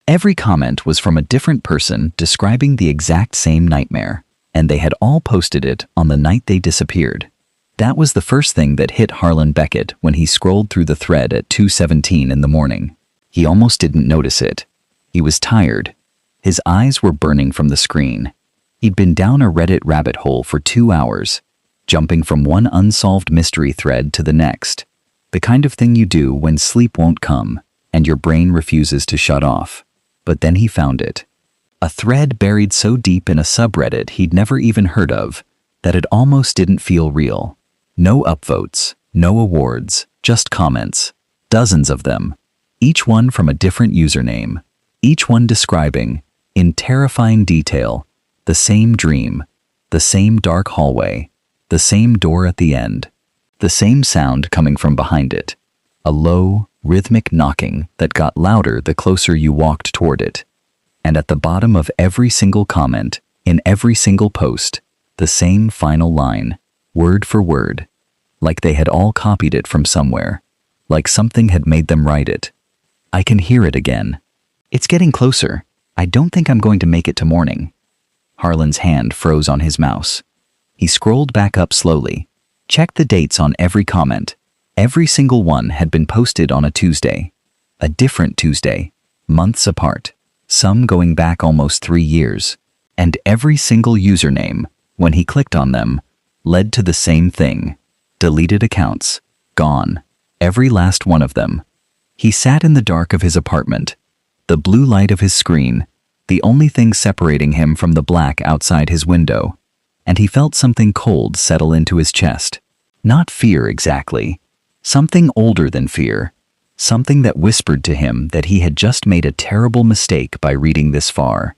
Every comment was from a different person describing the exact same nightmare, and they had all posted it on the night they disappeared. That was the first thing that hit Harlan Beckett when he scrolled through the thread at 2:17 in the morning. He almost didn't notice it. He was tired. His eyes were burning from the screen. He'd been down a Reddit rabbit hole for 2 hours, jumping from one unsolved mystery thread to the next. The kind of thing you do when sleep won't come and your brain refuses to shut off. But then he found it. A thread buried so deep in a subreddit he'd never even heard of that it almost didn't feel real. No upvotes, no awards, just comments. Dozens of them. Each one from a different username. Each one describing, in terrifying detail, the same dream, the same dark hallway, the same door at the end, the same sound coming from behind it. A low, rhythmic knocking that got louder the closer you walked toward it. And at the bottom of every single comment, in every single post, the same final line, word for word, like they had all copied it from somewhere, like something had made them write it. I can hear it again. It's getting closer. I don't think I'm going to make it to morning. Harlan's hand froze on his mouse. He scrolled back up slowly, checked the dates on every comment. Every single one had been posted on a Tuesday. A different Tuesday, months apart, some going back almost 3 years. And every single username, when he clicked on them, led to the same thing. Deleted accounts. Gone. Every last one of them. He sat in the dark of his apartment, the blue light of his screen, the only thing separating him from the black outside his window, and he felt something cold settle into his chest. Not fear exactly. Something older than fear. Something that whispered to him that he had just made a terrible mistake by reading this far.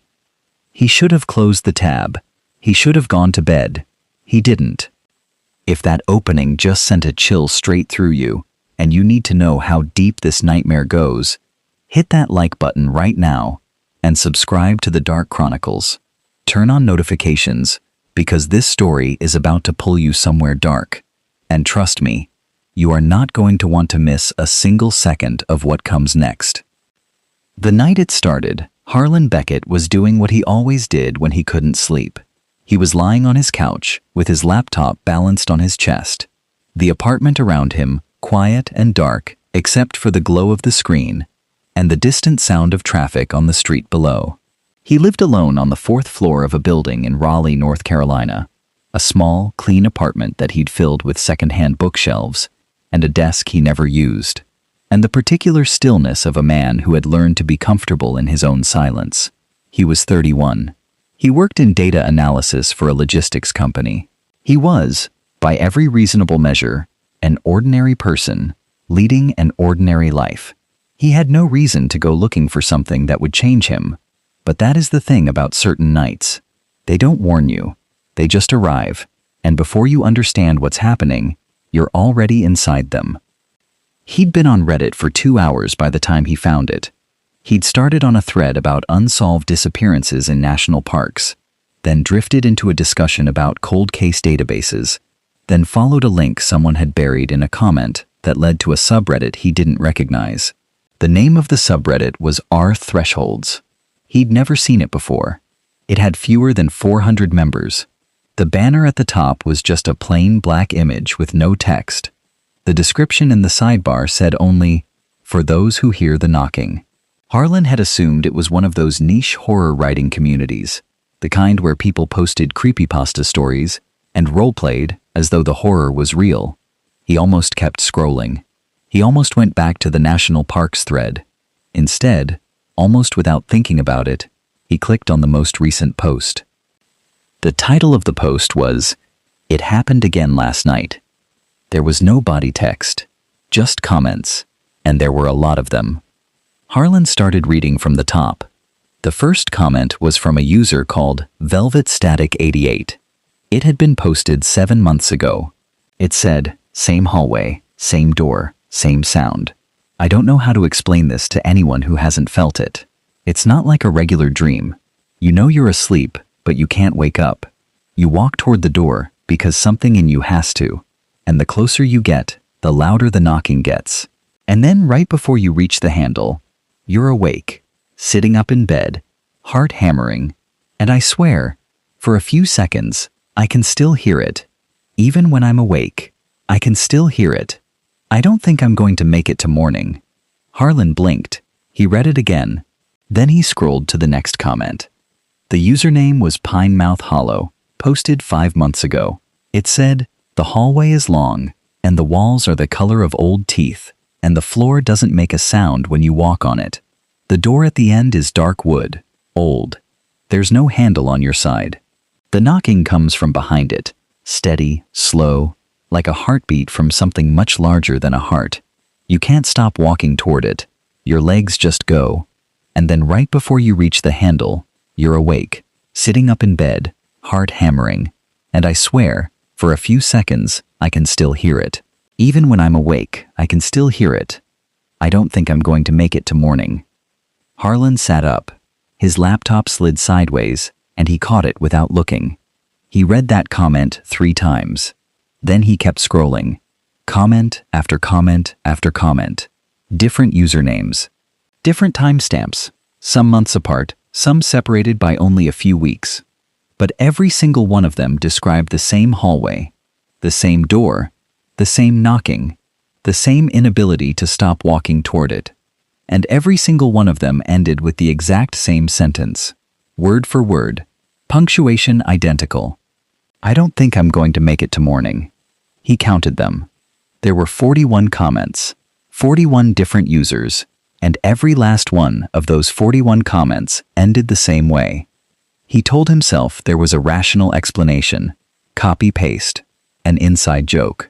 He should have closed the tab. He should have gone to bed. He didn't. If that opening just sent a chill straight through you, and you need to know how deep this nightmare goes, hit that like button right now and subscribe to the Dark Chronicles. Turn on notifications, because this story is about to pull you somewhere dark. And trust me, you are not going to want to miss a single second of what comes next. The night it started, Harlan Beckett was doing what he always did when he couldn't sleep. He was lying on his couch with his laptop balanced on his chest. The apartment around him, quiet and dark except for the glow of the screen and the distant sound of traffic on the street below. He lived alone on the 4th floor of a building in Raleigh, North Carolina. A small, clean apartment that he'd filled with secondhand bookshelves and a desk he never used, and the particular stillness of a man who had learned to be comfortable in his own silence. He was 31. He worked in data analysis for a logistics company. He was, by every reasonable measure, an ordinary person, leading an ordinary life. He had no reason to go looking for something that would change him. But that is the thing about certain nights. They don't warn you. They just arrive, and before you understand what's happening, you're already inside them. He'd been on Reddit for 2 hours by the time he found it. He'd started on a thread about unsolved disappearances in national parks, then drifted into a discussion about cold case databases, then followed a link someone had buried in a comment that led to a subreddit he didn't recognize. The name of the subreddit was R Thresholds. He'd never seen it before. It had fewer than 400 members. The banner at the top was just a plain black image with no text. The description in the sidebar said only, "For those who hear the knocking." Harlan had assumed it was one of those niche horror writing communities, the kind where people posted creepypasta stories and roleplayed as though the horror was real. He almost kept scrolling. He almost went back to the national parks thread. Instead, almost without thinking about it, he clicked on the most recent post. The title of the post was, "It Happened Again Last Night." There was no body text, just comments, and there were a lot of them. Harlan started reading from the top. The first comment was from a user called Velvet Static 88. It had been posted 7 months ago. It said, "Same hallway, same door, same sound. I don't know how to explain this to anyone who hasn't felt it. It's not like a regular dream. You know you're asleep, but you can't wake up. You walk toward the door because something in you has to. And the closer you get, the louder the knocking gets. And then right before you reach the handle, you're awake, sitting up in bed, heart hammering, and I swear, for a few seconds, I can still hear it. Even when I'm awake, I can still hear it. I don't think I'm going to make it to morning. Harlan blinked. He read it again. Then he scrolled to the next comment. The username was Pinemouth Hollow, posted 5 months ago. It said, "The hallway is long, and the walls are the color of old teeth, and the floor doesn't make a sound when you walk on it. The door at the end is dark wood, old. There's no handle on your side. The knocking comes from behind it, steady, slow, like a heartbeat from something much larger than a heart. You can't stop walking toward it. Your legs just go. And then right before you reach the handle, you're awake, sitting up in bed, heart hammering. And I swear, for a few seconds, I can still hear it. Even when I'm awake, I can still hear it. I don't think I'm going to make it to morning." Harlan sat up. His laptop slid sideways, and he caught it without looking. He read that comment 3 times. Then he kept scrolling. Comment after comment after comment. Different usernames. Different timestamps. Some months apart, some separated by only a few weeks. But every single one of them described the same hallway, the same door, the same knocking, the same inability to stop walking toward it. And every single one of them ended with the exact same sentence, word for word, punctuation identical. "I don't think I'm going to make it to morning." He counted them. There were 41 comments, 41 different users, and every last one of those 41 comments ended the same way. He told himself there was a rational explanation, copy-paste, an inside joke,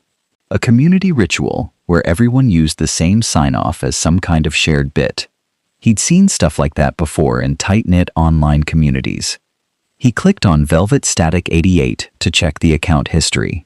a community ritual where everyone used the same sign-off as some kind of shared bit. He'd seen stuff like that before in tight-knit online communities. He clicked on Velvet Static 88 to check the account history.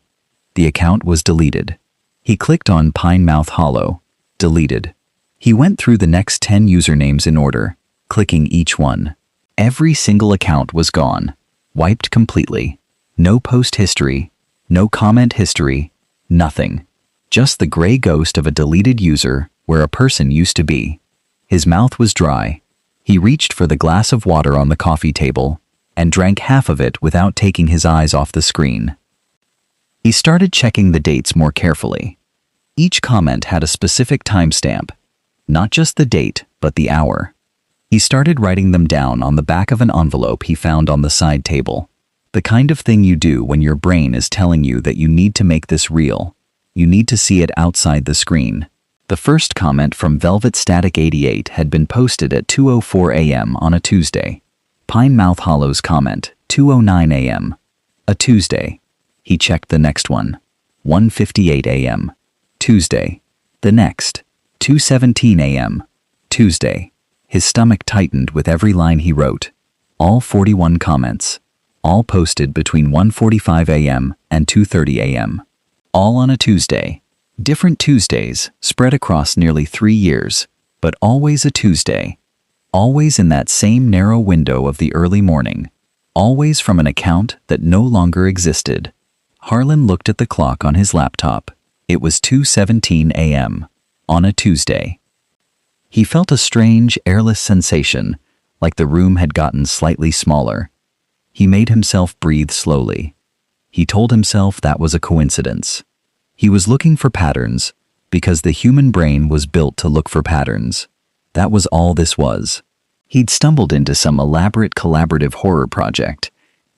The account was deleted. He clicked on Pinemouth Hollow, deleted. He went through the next 10 usernames in order, clicking each one. Every single account was gone, wiped completely. No post history, no comment history, nothing. Just the gray ghost of a deleted user where a person used to be. His mouth was dry. He reached for the glass of water on the coffee table and drank half of it without taking his eyes off the screen. He started checking the dates more carefully. Each comment had a specific timestamp, not just the date, but the hour. He started writing them down on the back of an envelope he found on the side table. The kind of thing you do when your brain is telling you that you need to make this real. You need to see it outside the screen. The first comment from Velvet Static 88 had been posted at 2:04 a.m. on a Tuesday. Pinemouth Hollow's comment, 2:09 a.m. A Tuesday. He checked the next one. 1:58 a.m. Tuesday. The next. 2:17 a.m. Tuesday. His stomach tightened with every line he wrote. All 41 comments. All posted between 1:45 a.m. and 2:30 a.m. All on a Tuesday. Different Tuesdays, spread across nearly 3 years, but always a Tuesday. Always in that same narrow window of the early morning. Always from an account that no longer existed. Harlan looked at the clock on his laptop. It was 2:17 a.m. on a Tuesday. He felt a strange, airless sensation, like the room had gotten slightly smaller. He made himself breathe slowly. He told himself that was a coincidence. He was looking for patterns, because the human brain was built to look for patterns. That was all this was. He'd stumbled into some elaborate collaborative horror project,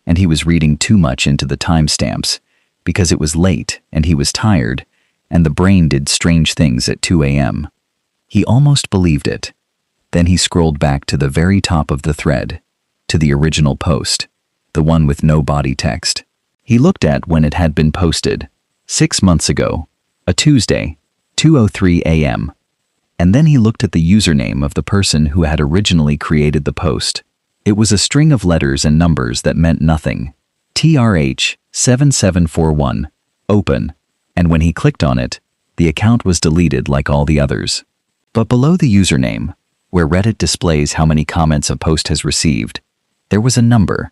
and he was reading too much into the timestamps, because it was late and he was tired, and the brain did strange things at 2 a.m. He almost believed it. Then he scrolled back to the very top of the thread, to the original post, the one with no body text. He looked at when it had been posted, 6 months ago, a Tuesday, 2:03 a.m. And then he looked at the username of the person who had originally created the post. It was a string of letters and numbers that meant nothing. TRH7741, open. And when he clicked on it, the account was deleted like all the others. But below the username, where Reddit displays how many comments a post has received, there was a number.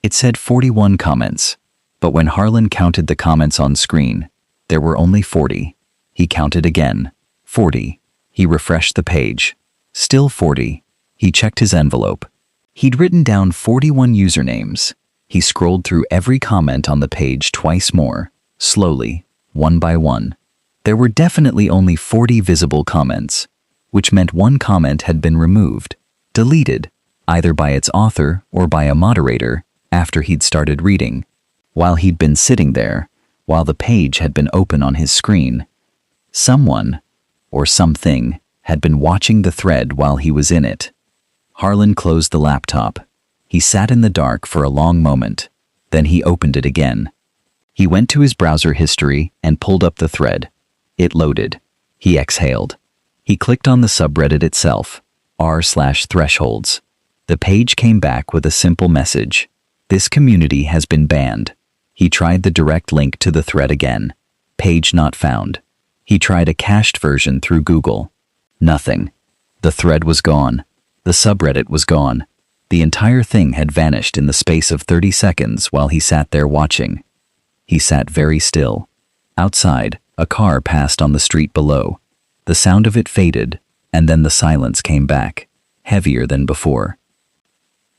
It said 41 comments. But when Harlan counted the comments on screen, there were only 40. He counted again. 40. He refreshed the page. Still 40. He checked his envelope. He'd written down 41 usernames. He scrolled through every comment on the page twice more, slowly, one by one. There were definitely only 40 visible comments, which meant one comment had been removed, deleted, either by its author or by a moderator after he'd started reading. While he'd been sitting there, while the page had been open on his screen, someone, or something, had been watching the thread while he was in it. Harlan closed the laptop. He sat in the dark for a long moment. Then he opened it again. He went to his browser history and pulled up the thread. It loaded. He exhaled. He clicked on the subreddit itself, r/thresholds. The page came back with a simple message. This community has been banned. He tried the direct link to the thread again. Page not found. He tried a cached version through Google. Nothing. The thread was gone. The subreddit was gone. The entire thing had vanished in the space of 30 seconds while he sat there watching. He sat very still. Outside, a car passed on the street below. The sound of it faded, and then the silence came back, heavier than before.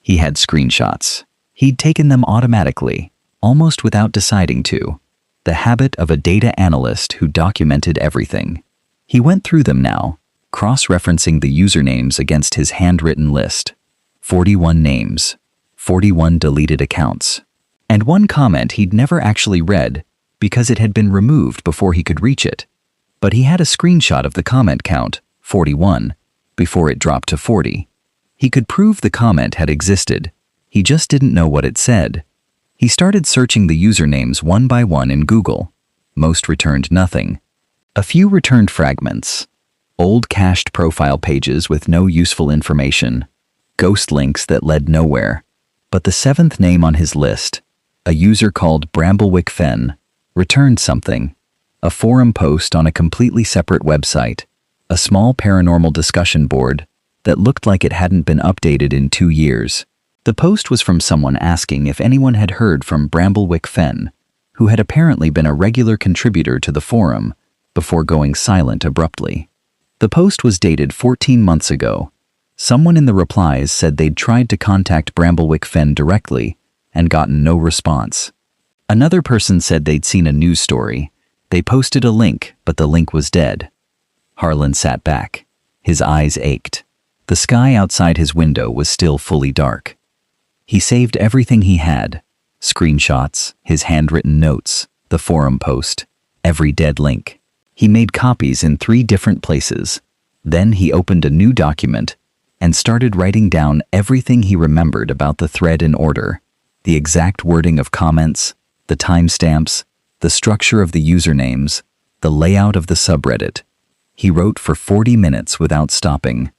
He had screenshots. He'd taken them automatically, almost without deciding to. The habit of a data analyst who documented everything. He went through them now, cross-referencing the usernames against his handwritten list. 41 names, 41 deleted accounts, and one comment he'd never actually read because it had been removed before he could reach it. But he had a screenshot of the comment count, 41, before it dropped to 40. He could prove the comment had existed. He just didn't know what it said. He started searching the usernames one by one in Google. Most returned nothing. A few returned fragments. Old cached profile pages with no useful information. Ghost links that led nowhere. But the seventh name on his list, a user called Bramblewick Fen, returned something. A forum post on a completely separate website. A small paranormal discussion board that looked like it hadn't been updated in 2 years. The post was from someone asking if anyone had heard from Bramblewick Fen, who had apparently been a regular contributor to the forum, before going silent abruptly. The post was dated 14 months ago. Someone in the replies said they'd tried to contact Bramblewick Fen directly and gotten no response. Another person said they'd seen a news story. They posted a link, but the link was dead. Harlan sat back. His eyes ached. The sky outside his window was still fully dark. He saved everything he had. Screenshots, his handwritten notes, the forum post, every dead link. He made copies in 3 different places. Then he opened a new document and started writing down everything he remembered about the thread in order. The exact wording of comments, the timestamps, the structure of the usernames, the layout of the subreddit. He wrote for 40 minutes without stopping.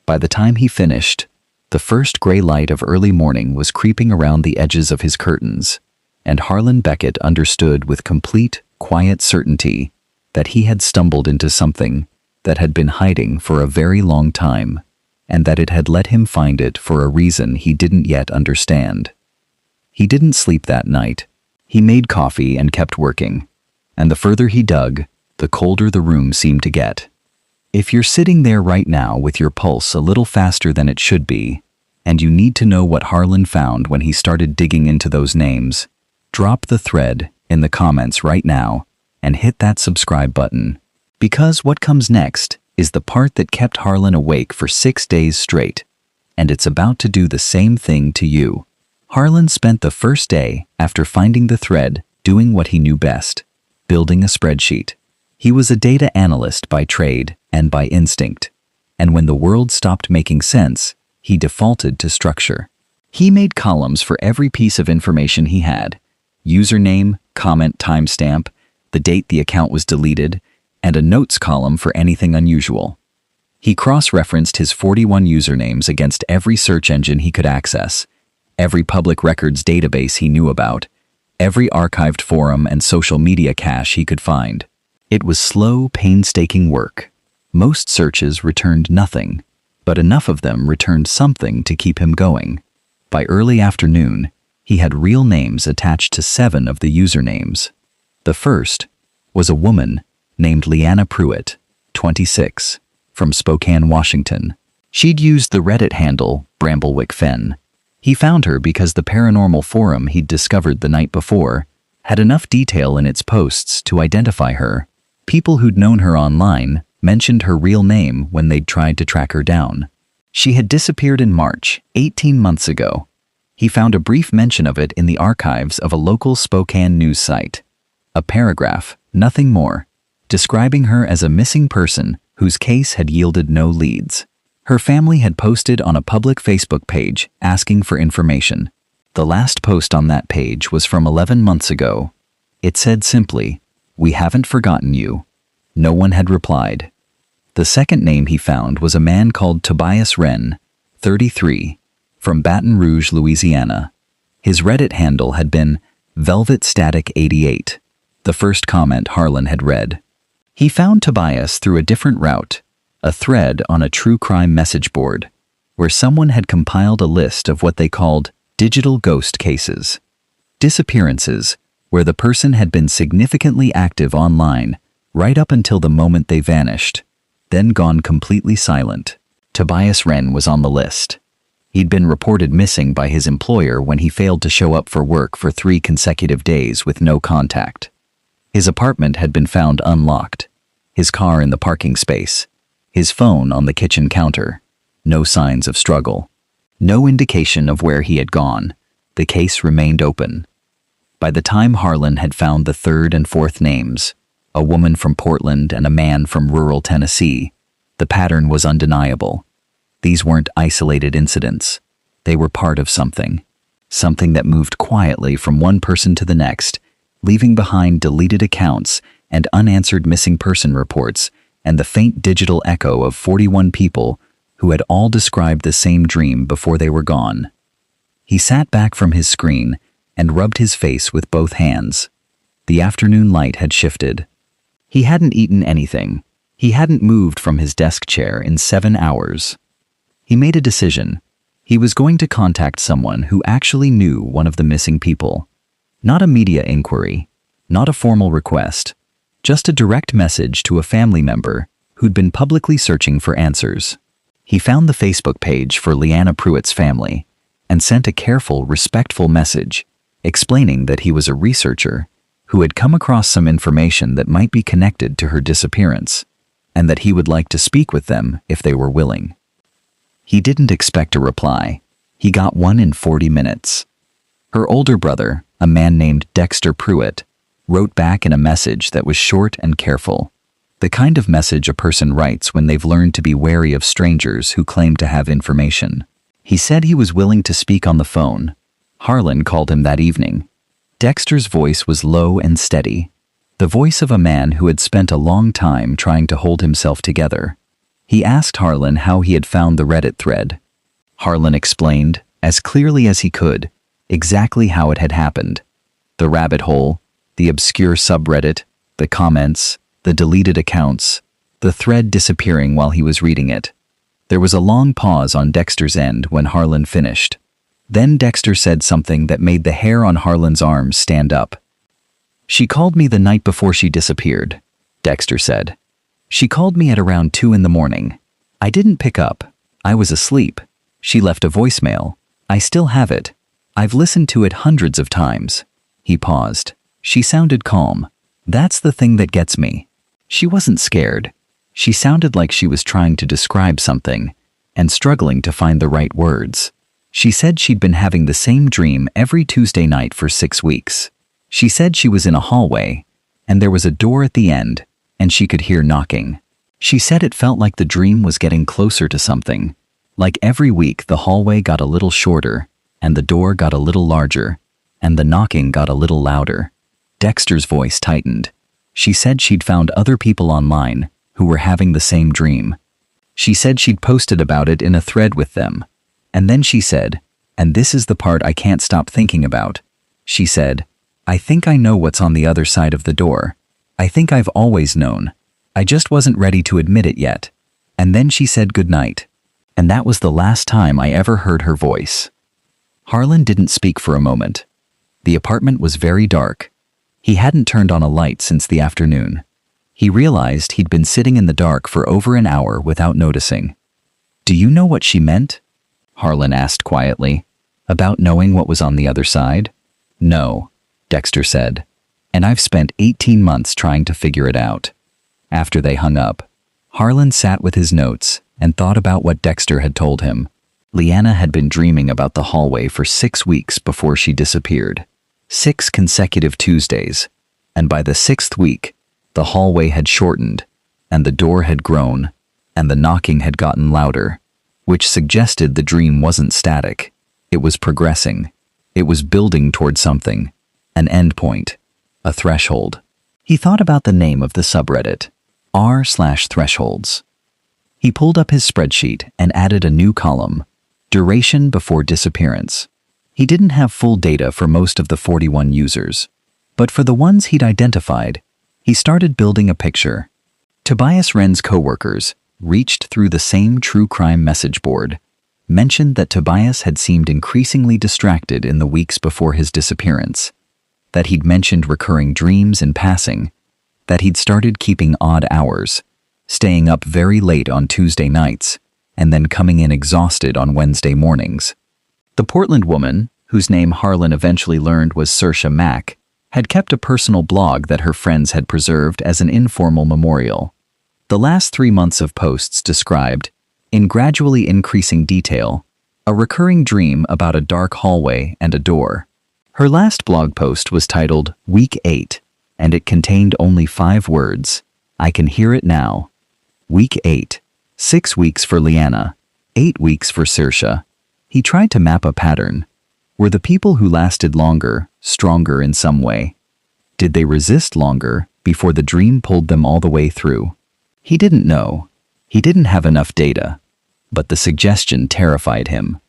By the time he finished, the first gray light of early morning was creeping around the edges of his curtains, and Harlan Beckett understood with complete, quiet certainty that he had stumbled into something that had been hiding for a very long time, and that it had let him find it for a reason he didn't yet understand. He didn't sleep that night. He made coffee and kept working, and the further he dug, the colder the room seemed to get. If you're sitting there right now with your pulse a little faster than it should be, and you need to know what Harlan found when he started digging into those names, drop the thread in the comments right now and hit that subscribe button. Because what comes next is the part that kept Harlan awake for 6 days straight, and it's about to do the same thing to you. Harlan spent the first day after finding the thread doing what he knew best, building a spreadsheet. He was a data analyst by trade and by instinct, and when the world stopped making sense, he defaulted to structure. He made columns for every piece of information he had: username, comment timestamp, the date the account was deleted, and a notes column for anything unusual. He cross-referenced his 41 usernames against every search engine he could access, every public records database he knew about, every archived forum and social media cache he could find. It was slow, painstaking work. Most searches returned nothing, but enough of them returned something to keep him going. By early afternoon, he had real names attached to 7 of the usernames. The first was a woman named Leanna Pruitt, 26, from Spokane, Washington. She'd used the Reddit handle BramblewickFen. He found her because the paranormal forum he'd discovered the night before had enough detail in its posts to identify her. People who'd known her online mentioned her real name when they'd tried to track her down. She had disappeared in March, 18 months ago. He found a brief mention of it in the archives of a local Spokane news site. A paragraph, nothing more, describing her as a missing person whose case had yielded no leads. Her family had posted on a public Facebook page asking for information. The last post on that page was from 11 months ago. It said simply, "We haven't forgotten you." No one had replied. The second name he found was a man called Tobias Wren, 33, from Baton Rouge, Louisiana. His Reddit handle had been VelvetStatic88, the first comment Harlan had read. He found Tobias through a different route, a thread on a true crime message board, where someone had compiled a list of what they called digital ghost cases. Disappearances, where the person had been significantly active online right up until the moment they vanished, then gone completely silent. Tobias Wren was on the list. He'd been reported missing by his employer when he failed to show up for work for 3 consecutive days with no contact. His apartment had been found unlocked, his car in the parking space, his phone on the kitchen counter. No signs of struggle. No indication of where he had gone. The case remained open. By the time Harlan had found the third and fourth names, a woman from Portland and a man from rural Tennessee, the pattern was undeniable. These weren't isolated incidents. They were part of something that moved quietly from one person to the next, leaving behind deleted accounts and unanswered missing person reports and the faint digital echo of 41 people who had all described the same dream before they were gone. He sat back from his screen and rubbed his face with both hands. The afternoon light had shifted. He hadn't eaten anything. He hadn't moved from his desk chair in 7 hours. He made a decision. He was going to contact someone who actually knew one of the missing people. Not a media inquiry, not a formal request, just a direct message to a family member who'd been publicly searching for answers. He found the Facebook page for Leanna Pruitt's family and sent a careful, respectful message explaining that he was a researcher who had come across some information that might be connected to her disappearance and that he would like to speak with them if they were willing. He didn't expect a reply. He got one in 40 minutes. Her older brother, a man named Dexter Pruitt, wrote back in a message that was short and careful. The kind of message a person writes when they've learned to be wary of strangers who claim to have information. He said he was willing to speak on the phone. Harlan called him that evening. Dexter's voice was low and steady, the voice of a man who had spent a long time trying to hold himself together. He asked Harlan how he had found the Reddit thread. Harlan explained, as clearly as he could, exactly how it had happened. The rabbit hole, the obscure subreddit, the comments, the deleted accounts, the thread disappearing while he was reading it. There was a long pause on Dexter's end when Harlan finished. Then Dexter said something that made the hair on Harlan's arms stand up. "She called me the night before she disappeared," Dexter said. "She called me at around 2 in the morning. I didn't pick up. I was asleep. She left a voicemail. I still have it. I've listened to it hundreds of times." He paused. She sounded calm. That's the thing that gets me. She wasn't scared. She sounded like she was trying to describe something and struggling to find the right words. She said she'd been having the same dream every Tuesday night for 6 weeks. She said she was in a hallway, and there was a door at the end, and she could hear knocking. She said it felt like the dream was getting closer to something. Like every week the hallway got a little shorter, and the door got a little larger, and the knocking got a little louder. Dexter's voice tightened. She said she'd found other people online who were having the same dream. She said she'd posted about it in a thread with them. And then she said, and this is the part I can't stop thinking about, she said, "I think I know what's on the other side of the door. I think I've always known. I just wasn't ready to admit it yet." And then she said goodnight. And that was the last time I ever heard her voice. Harlan didn't speak for a moment. The apartment was very dark. He hadn't turned on a light since the afternoon. He realized he'd been sitting in the dark for over an hour without noticing. "Do you know what she meant?" Harlan asked quietly. "About knowing what was on the other side?" "No," Dexter said. "And I've spent 18 months trying to figure it out." After they hung up, Harlan sat with his notes and thought about what Dexter had told him. Leanna had been dreaming about the hallway for 6 weeks before she disappeared. 6 consecutive Tuesdays. And by the 6th week, the hallway had shortened, and the door had grown, and the knocking had gotten louder, which suggested the dream wasn't static. It was progressing. It was building toward something. An endpoint. A threshold. He thought about the name of the subreddit, r/thresholds. He pulled up his spreadsheet and added a new column, duration before disappearance. He didn't have full data for most of the 41 users, but for the ones he'd identified, he started building a picture. Tobias Wren's coworkers, reached through the same true crime message board, mentioned that Tobias had seemed increasingly distracted in the weeks before his disappearance, that he'd mentioned recurring dreams in passing, that he'd started keeping odd hours, staying up very late on Tuesday nights, and then coming in exhausted on Wednesday mornings. The Portland woman, whose name Harlan eventually learned was Saoirse Mack, had kept a personal blog that her friends had preserved as an informal memorial. The last 3 months of posts described, in gradually increasing detail, a recurring dream about a dark hallway and a door. Her last blog post was titled Week 8, and it contained only 5 words. "I can hear it now." Week 8. 6 weeks for Leanna. 8 weeks for Saoirse. He tried to map a pattern. Were the people who lasted longer, stronger in some way? Did they resist longer before the dream pulled them all the way through? He didn't know. He didn't have enough data. But the suggestion terrified him.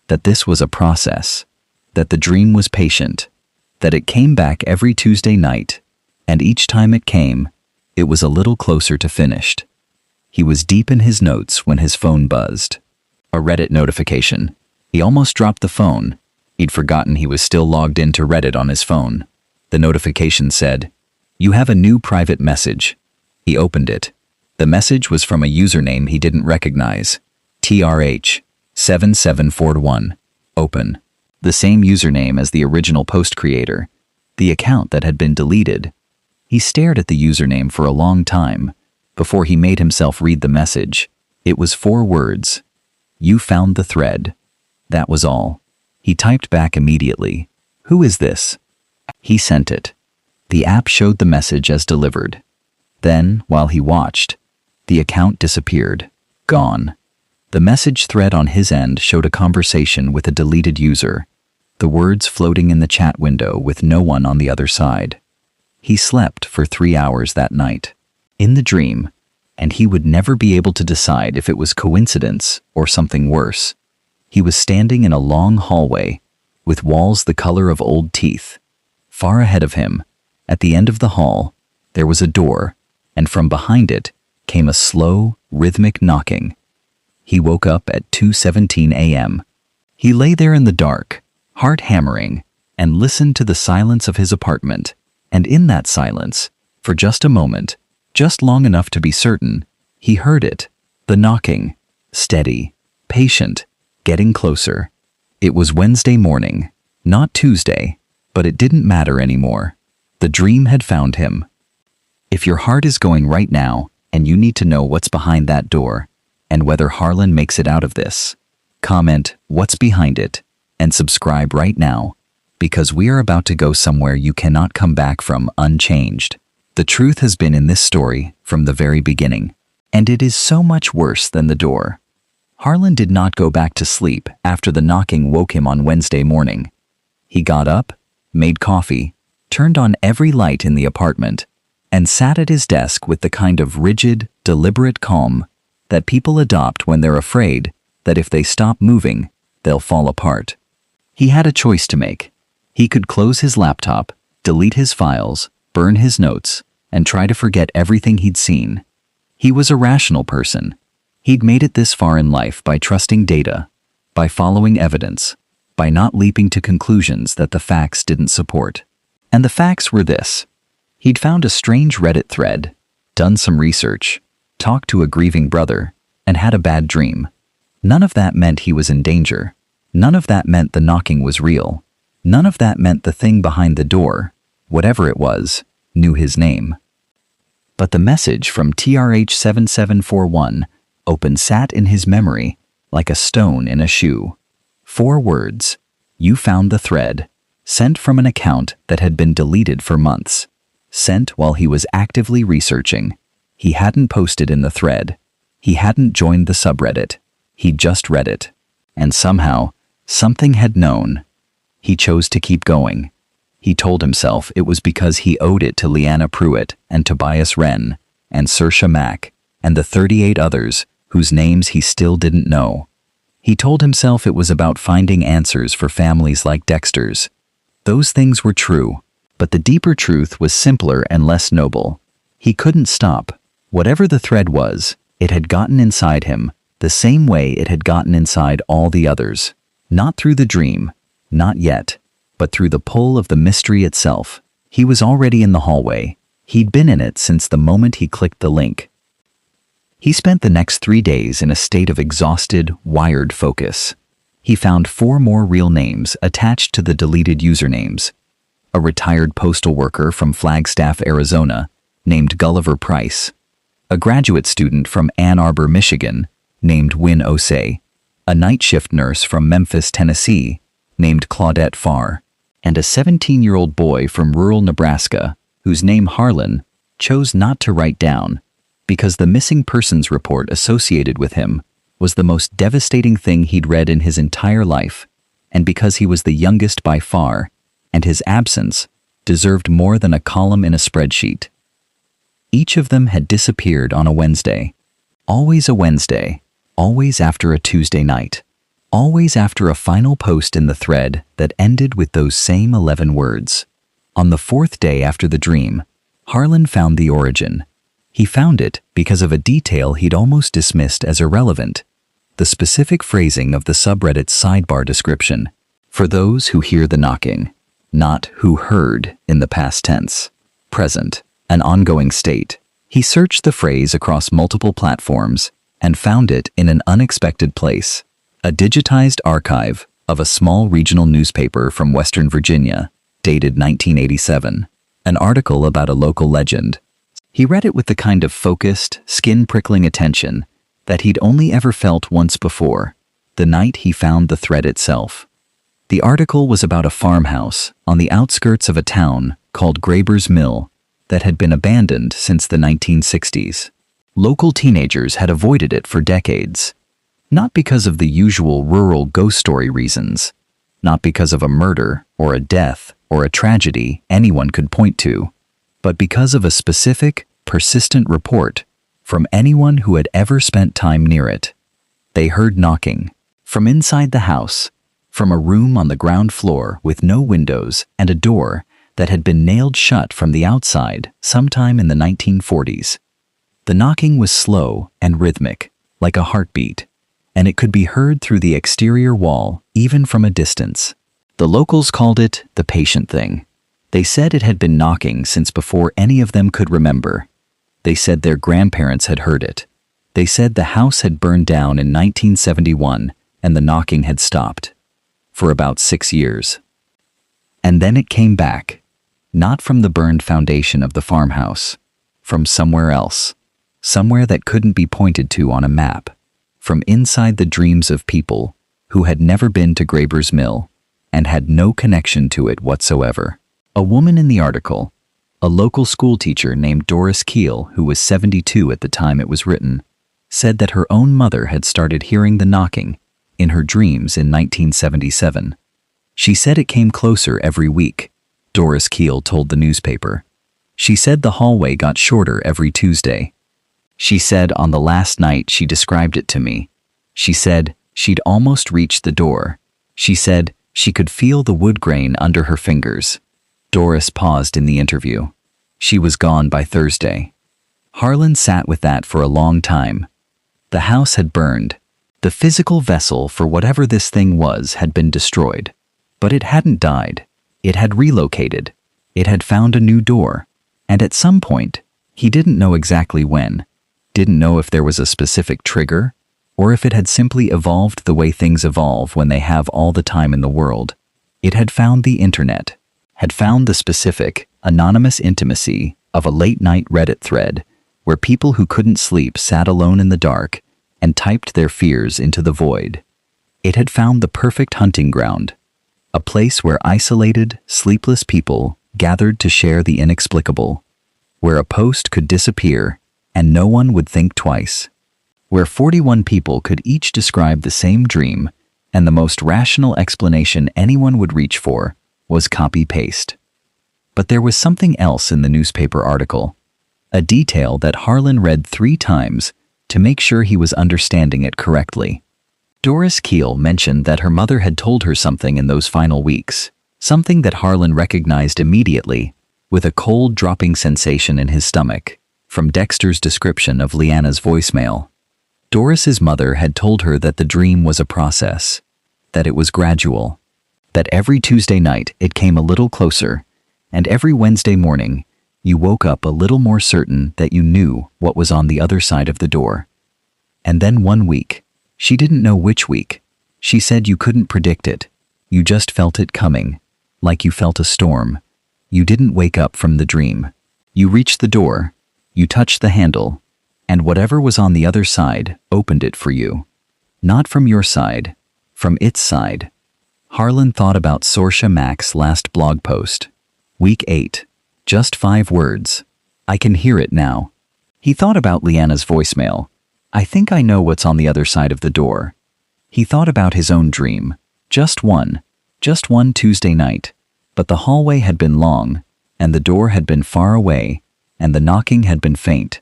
That this was a process. That the dream was patient. That it came back every Tuesday night. And each time it came, it was a little closer to finished. He was deep in his notes when his phone buzzed. A Reddit notification. He almost dropped the phone. He'd forgotten he was still logged into Reddit on his phone. The notification said, "You have a new private message." He opened it. The message was from a username he didn't recognize. TRH7741. Open. The same username as the original post creator. The account that had been deleted. He stared at the username for a long time before he made himself read the message. It was 4 words. "You found the thread." That was all. He typed back immediately. "Who is this?" He sent it. The app showed the message as delivered. Then, while he watched, the account disappeared. Gone. The message thread on his end showed a conversation with a deleted user, the words floating in the chat window with no one on the other side. He slept for 3 hours that night, in the dream, and he would never be able to decide if it was coincidence or something worse. He was standing in a long hallway, with walls the color of old teeth. Far ahead of him, at the end of the hall, there was a door, and from behind it came a slow, rhythmic knocking. He woke up at 2:17 a.m. He lay there in the dark, heart hammering, and listened to the silence of his apartment. And in that silence, for just a moment, just long enough to be certain, he heard it, the knocking, steady, patient, getting closer. It was Wednesday morning, not Tuesday, but it didn't matter anymore. The dream had found him. If your heart is going right now, and you need to know what's behind that door, and whether Harlan makes it out of this, comment "What's behind it?" and subscribe right now, because we are about to go somewhere you cannot come back from unchanged. The truth has been in this story from the very beginning, and it is so much worse than the door. Harlan did not go back to sleep after the knocking woke him on Wednesday morning. He got up, made coffee, turned on every light in the apartment, and sat at his desk with the kind of rigid, deliberate calm that people adopt when they're afraid that if they stop moving, they'll fall apart. He had a choice to make. He could close his laptop, delete his files, burn his notes, and try to forget everything he'd seen. He was a rational person. He'd made it this far in life by trusting data, by following evidence, by not leaping to conclusions that the facts didn't support. And the facts were this. He'd found a strange Reddit thread, done some research, talked to a grieving brother, and had a bad dream. None of that meant he was in danger. None of that meant the knocking was real. None of that meant the thing behind the door, whatever it was, knew his name. But the message from TRH7741 sat in his memory like a stone in a shoe. 4 words. You found the thread. Sent from an account that had been deleted for months. Sent while he was actively researching. He hadn't posted in the thread. He hadn't joined the subreddit. He'd just read it. And somehow, something had known. He chose to keep going. He told himself it was because he owed it to Leanna Pruitt and Tobias Wren and Saoirse Mack and the 38 others whose names he still didn't know. He told himself it was about finding answers for families like Dexter's. Those things were true, but the deeper truth was simpler and less noble. He couldn't stop. Whatever the thread was, it had gotten inside him, the same way it had gotten inside all the others. Not through the dream, not yet, but through the pull of the mystery itself. He was already in the hallway. He'd been in it since the moment he clicked the link. He spent the next 3 days in a state of exhausted, wired focus. He found 4 more real names attached to the deleted usernames. A retired postal worker from Flagstaff, Arizona, named Gulliver Price. A graduate student from Ann Arbor, Michigan, named Win Osei. A night shift nurse from Memphis, Tennessee, named Claudette Farr. And a 17-year-old boy from rural Nebraska, whose name Harlan chose not to write down, because the missing persons report associated with him was the most devastating thing he'd read in his entire life, and because he was the youngest by far, and his absence deserved more than a column in a spreadsheet. Each of them had disappeared on a Wednesday. Always a Wednesday, always after a Tuesday night, always after a final post in the thread that ended with those same 11 words. On the 4th day after the dream, Harlan found the origin. He found it because of a detail he'd almost dismissed as irrelevant, the specific phrasing of the subreddit's sidebar description, for those who hear the knocking, not who heard in the past tense. Present, an ongoing state. He searched the phrase across multiple platforms and found it in an unexpected place, a digitized archive of a small regional newspaper from Western Virginia, dated 1987, an article about a local legend. He read it with the kind of focused, skin-prickling attention that he'd only ever felt once before, the night he found the thread itself. The article was about a farmhouse on the outskirts of a town called Graber's Mill that had been abandoned since the 1960s. Local teenagers had avoided it for decades, not because of the usual rural ghost story reasons, not because of a murder or a death or a tragedy anyone could point to, but because of a specific, persistent report from anyone who had ever spent time near it. They heard knocking from inside the house, from a room on the ground floor with no windows and a door that had been nailed shut from the outside sometime in the 1940s. The knocking was slow and rhythmic, like a heartbeat, and it could be heard through the exterior wall even from a distance. The locals called it the patient thing. They said it had been knocking since before any of them could remember. They said their grandparents had heard it. They said the house had burned down in 1971 and the knocking had stopped for about 6 years. And then it came back, not from the burned foundation of the farmhouse, from somewhere else, somewhere that couldn't be pointed to on a map, from inside the dreams of people who had never been to Graber's Mill and had no connection to it whatsoever. A woman in the article, a local school teacher named Doris Keel, who was 72 at the time it was written, said that her own mother had started hearing the knocking in her dreams in 1977. She said it came closer every week, Doris Keel told the newspaper. She said the hallway got shorter every Tuesday. She said on the last night she described it to me. She said she'd almost reached the door. She said she could feel the wood grain under her fingers. Doris paused in the interview. She was gone by Thursday. Harlan sat with that for a long time. The house had burned. The physical vessel for whatever this thing was had been destroyed. But it hadn't died. It had relocated. It had found a new door. And at some point, he didn't know exactly when, didn't know if there was a specific trigger, or if it had simply evolved the way things evolve when they have all the time in the world. It had found the internet, had found the specific, anonymous intimacy of a late-night Reddit thread where people who couldn't sleep sat alone in the dark and typed their fears into the void. It had found the perfect hunting ground, a place where isolated, sleepless people gathered to share the inexplicable, where a post could disappear and no one would think twice, where 41 people could each describe the same dream, and the most rational explanation anyone would reach for was copy-paste. But there was something else in the newspaper article, a detail that Harlan read 3 times to make sure he was understanding it correctly. Doris Keel mentioned that her mother had told her something in those final weeks, something that Harlan recognized immediately, with a cold dropping sensation in his stomach, from Dexter's description of Leanna's voicemail. Doris's mother had told her that the dream was a process, that it was gradual, that every Tuesday night it came a little closer, and every Wednesday morning you woke up a little more certain that you knew what was on the other side of the door. And then one week, she didn't know which week, she said you couldn't predict it, you just felt it coming, like you felt a storm. You didn't wake up from the dream. You reached the door, you touched the handle, and whatever was on the other side opened it for you. Not from your side, from its side. Harlan thought about Saoirse Mack's last blog post. Week 8. Just 5 words. I can hear it now. He thought about Leanna's voicemail. I think I know what's on the other side of the door. He thought about his own dream. Just one Tuesday night. But the hallway had been long, and the door had been far away, and the knocking had been faint.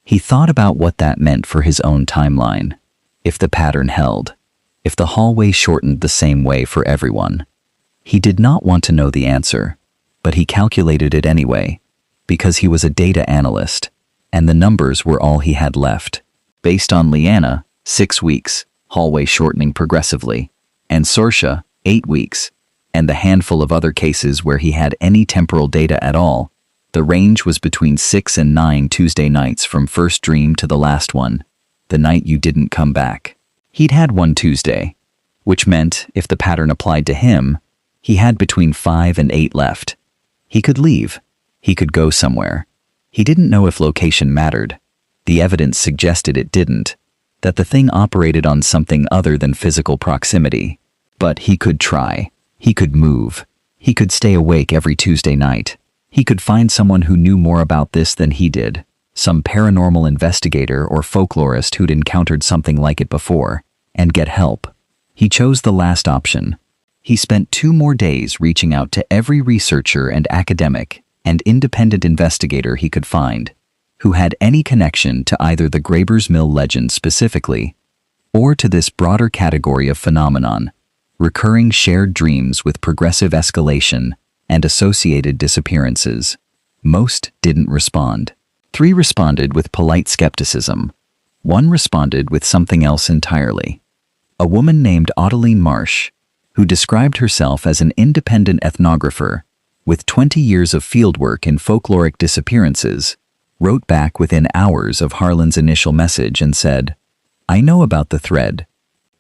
He thought about what that meant for his own timeline. If the pattern held. If the hallway shortened the same way for everyone. He did not want to know the answer, but he calculated it anyway, because he was a data analyst, and the numbers were all he had left. Based on Leanna, 6 weeks, hallway shortening progressively, and Saoirse, 8 weeks, and the handful of other cases where he had any temporal data at all, the range was between 6 and 9 Tuesday nights from first dream to the last one, the night you didn't come back. He'd had one Tuesday, which meant, if the pattern applied to him, he had between 5 and 8 left. He could leave. He could go somewhere. He didn't know if location mattered. The evidence suggested it didn't, that the thing operated on something other than physical proximity. But he could try. He could move. He could stay awake every Tuesday night. He could find someone who knew more about this than he did, some paranormal investigator or folklorist who'd encountered something like it before, and get help. He chose the last option. He spent 2 more days reaching out to every researcher and academic and independent investigator he could find, who had any connection to either the Graber's Mill legend specifically, or to this broader category of phenomenon, recurring shared dreams with progressive escalation and associated disappearances. Most didn't respond. 3 responded with polite skepticism. 1 responded with something else entirely. A woman named Adeline Marsh, who described herself as an independent ethnographer with 20 years of fieldwork in folkloric disappearances, wrote back within hours of Harlan's initial message and said, I know about the thread.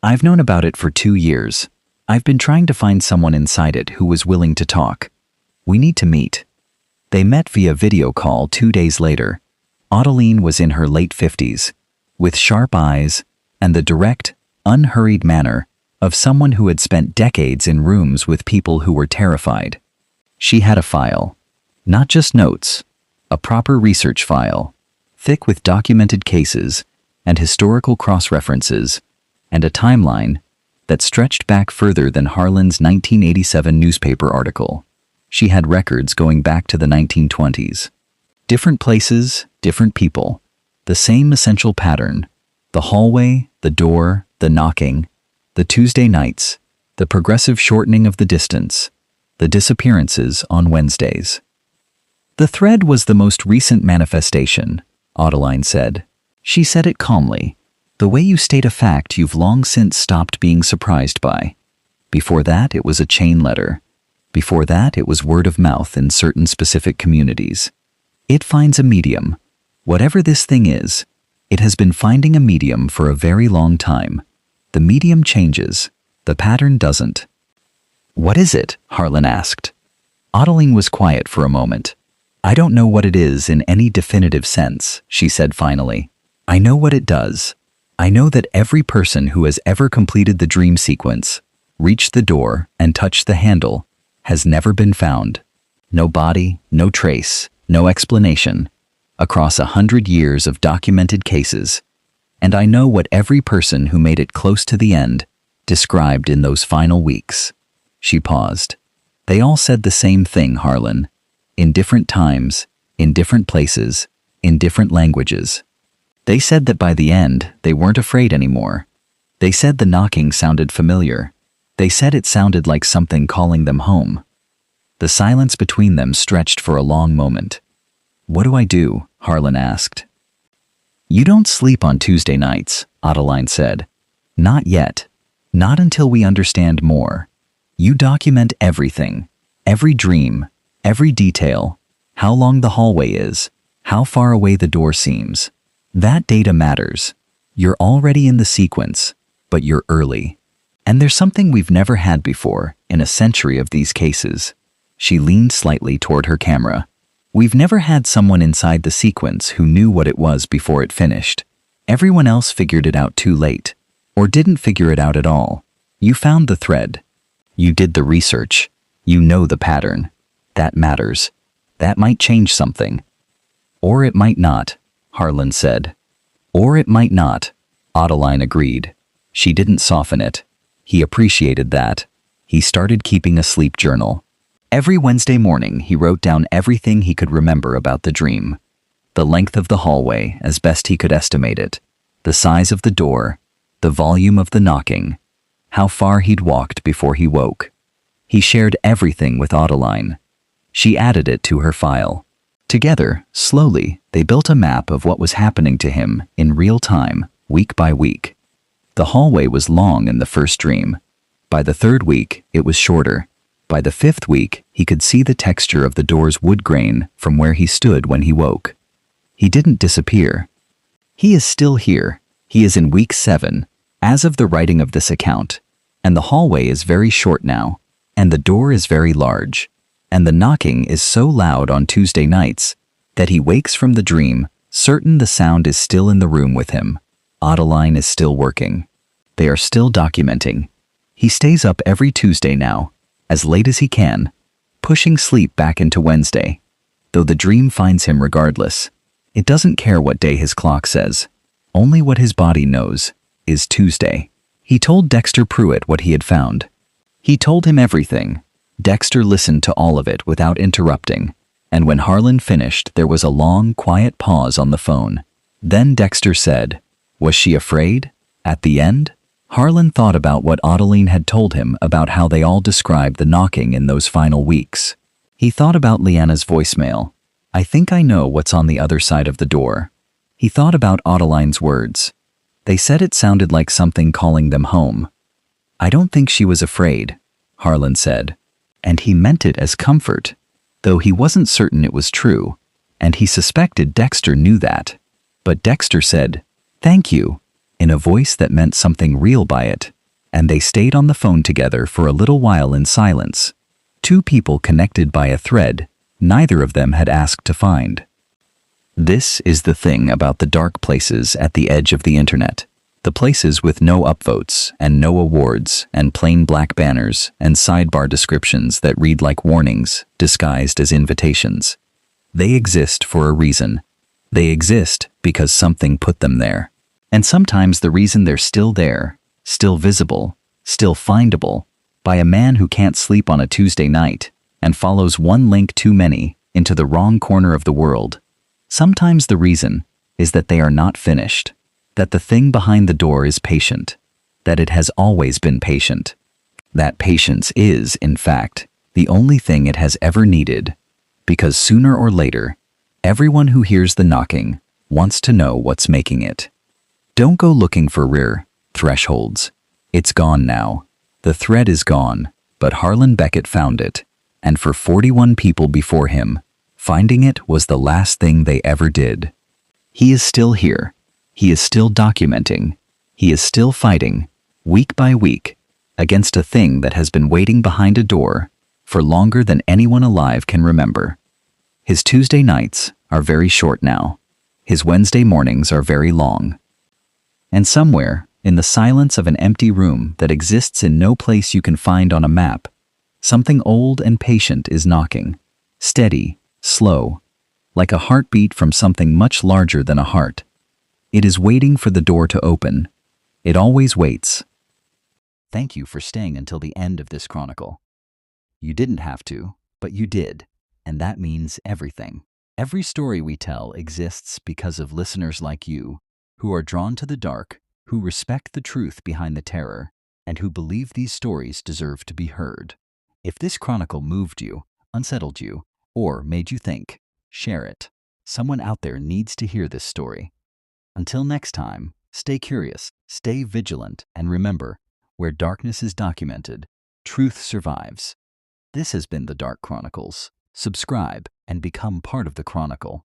I've known about it for 2 years. I've been trying to find someone inside it who was willing to talk. We need to meet. They met via video call 2 days later. Adeline was in her late 50s, with sharp eyes and the direct, unhurried manner of someone who had spent decades in rooms with people who were terrified. She had a file, not just notes, a proper research file, thick with documented cases and historical cross-references, and a timeline that stretched back further than Harlan's 1987 newspaper article. She had records going back to the 1920s. Different places, different people, the same essential pattern, the hallway, the door, the knocking, the Tuesday nights, the progressive shortening of the distance, the disappearances on Wednesdays. The thread was the most recent manifestation, Adeline said. She said it calmly, the way you state a fact you've long since stopped being surprised by. Before that, it was a chain letter. Before that, it was word of mouth in certain specific communities. It finds a medium. Whatever this thing is, It has been finding a medium for a very long time. The medium changes. The pattern doesn't. What is it? Harlan asked. Adeline was quiet for a moment. I don't know what it is in any definitive sense, she said finally. I know what it does. I know that every person who has ever completed the dream sequence, reached the door and touched the handle, has never been found. No body, no trace, no explanation. Across 100 years of documented cases. And I know what every person who made it close to the end described in those final weeks. She paused. They all said the same thing, Harlan. In different times, in different places, in different languages. They said that by the end, they weren't afraid anymore. They said the knocking sounded familiar. They said it sounded like something calling them home. The silence between them stretched for a long moment. What do I do? Harlan asked. You don't sleep on Tuesday nights, Adeline said. Not yet. Not until we understand more. You document everything. Every dream. Every detail. How long the hallway is. How far away the door seems. That data matters. You're already in the sequence, but you're early. And there's something we've never had before in a century of these cases. She leaned slightly toward her camera. We've never had someone inside the sequence who knew what it was before it finished. Everyone else figured it out too late, or didn't figure it out at all. You found the thread. You did the research. You know the pattern. That matters. That might change something. Or it might not, Harlan said. Or it might not, Adeline agreed. She didn't soften it. He appreciated that. He started keeping a sleep journal. Every Wednesday morning, he wrote down everything he could remember about the dream. The length of the hallway, as best he could estimate it. The size of the door. The volume of the knocking. How far he'd walked before he woke. He shared everything with Adeline. She added it to her file. Together, slowly, they built a map of what was happening to him in real time, week by week. The hallway was long in the first dream. By the third week, it was shorter. By the fifth week, he could see the texture of the door's wood grain from where he stood when he woke. He didn't disappear. He is still here. He is in week 7, as of the writing of this account. And the hallway is very short now. And the door is very large. And the knocking is so loud on Tuesday nights that he wakes from the dream, certain the sound is still in the room with him. Adeline is still working. They are still documenting. He stays up every Tuesday now, as late as he can, pushing sleep back into Wednesday. Though the dream finds him regardless. It doesn't care what day his clock says. Only what his body knows is Tuesday. He told Dexter Pruitt what he had found. He told him everything. Dexter listened to all of it without interrupting, and when Harlan finished, there was a long, quiet pause on the phone. Then Dexter said, "Was she afraid? At the end?" Harlan thought about what Adeline had told him about how they all described the knocking in those final weeks. He thought about Leanna's voicemail. "I think I know what's on the other side of the door." He thought about Adeline's words. They said it sounded like something calling them home. "I don't think she was afraid," Harlan said. And he meant it as comfort, though he wasn't certain it was true, and he suspected Dexter knew that. But Dexter said, "Thank you," in a voice that meant something real by it, and they stayed on the phone together for a little while in silence. Two people connected by a thread neither of them had asked to find. This is the thing about the dark places at the edge of the internet. The places with no upvotes and no awards and plain black banners and sidebar descriptions that read like warnings disguised as invitations. They exist for a reason. They exist because something put them there. And sometimes the reason they're still there, still visible, still findable, by a man who can't sleep on a Tuesday night and follows one link too many into the wrong corner of the world. Sometimes the reason is that they are not finished, that the thing behind the door is patient, that it has always been patient. That patience is, in fact, the only thing it has ever needed, because sooner or later, everyone who hears the knocking wants to know what's making it. Don't go looking for rare thresholds. It's gone now. The thread is gone, but Harlan Beckett found it, and for 41 people before him, finding it was the last thing they ever did. He is still here. He is still documenting. He is still fighting, week by week, against a thing that has been waiting behind a door for longer than anyone alive can remember. His Tuesday nights are very short now. His Wednesday mornings are very long. And somewhere, in the silence of an empty room that exists in no place you can find on a map, something old and patient is knocking, steady, slow, like a heartbeat from something much larger than a heart. It is waiting for the door to open. It always waits. Thank you for staying until the end of this chronicle. You didn't have to, but you did, and that means everything. Every story we tell exists because of listeners like you, who are drawn to the dark, who respect the truth behind the terror, and who believe these stories deserve to be heard. If this chronicle moved you, unsettled you, or made you think, share it. Someone out there needs to hear this story. Until next time, stay curious, stay vigilant, and remember, where darkness is documented, truth survives. This has been the Dark Chronicles. Subscribe and become part of the Chronicle.